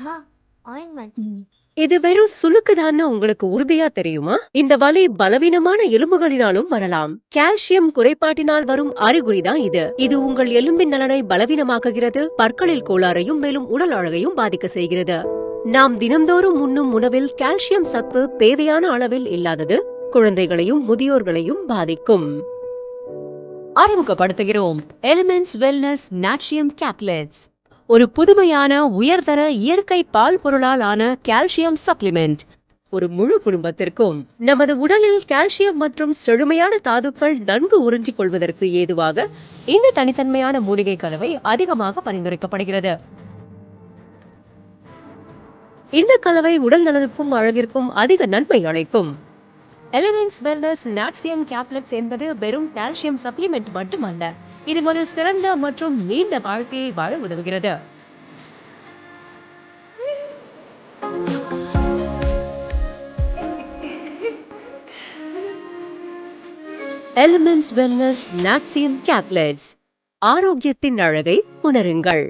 அம்மா ஆயின்மெண்ட். இது வெறும் சுளுக்குதான்னு உங்களுக்கு உறுதியா தெரியுமா? இந்த வலி பலவீனமான எலும்புகளினாலும் வரலாம். கால்சியம் குறைபாட்டினால் வரும் அறிகுறிதான் இது. இது உங்கள் எலும்பின் நலனை பலவீனமாக்குகிறது, பற்களில் கோளாறையும் மேலும் உடல் அழகையும் பாதிக்க செய்கிறது. நாம் தினம்தோறும் உண்ணும் உணவில் கால்சியம் சத்து தேவையான அளவில் இல்லாதது குழந்தைகளையும் முதியோர்களையும் பாதிக்கும். அறிமுகப்படுத்துகிறோம் எலிமெண்ட்ஸ் வெல்னஸ் நாட்சியம் கேப்லெட்ஸ். ஒரு புதுமையான உயர்தர இயற்கை பால் பொருளால் ஆன கால்சியம் சப்ளிமெண்ட். ஒரு முழு குடும்பத்திற்கும் நமது உடலில் கால்சியம் மற்றும் செழுமையான தாதுக்கள் நன்கு உறிஞ்சிக் கொள்வதற்கு ஏதுவாக இந்த தனித்தன்மையான மூலிகை கலவை அதிகமாக பரிந்துரைக்கப்படுகிறது. இந்த கலவை உடல் நலனுக்கும் அழகிற்கும் அதிக நன்மை அளிக்கும். எலிமெண்ட்ஸ் வெல்னஸ் நாட்சியம் கேப்லெட்ஸ் என்பது வெறும் கால்சியம் சப்ளிமெண்ட் மட்டுமல்ல, இது ஒரு சிறந்த மற்றும் நீண்ட வாழ்க்கையை வாழ உதவுகிறது. எலிமெண்ட்ஸ் வெல்னஸ் நாட்சியம் கேப்லெட்ஸ். ஆரோக்கியத்தின் அழகை உணருங்கள்.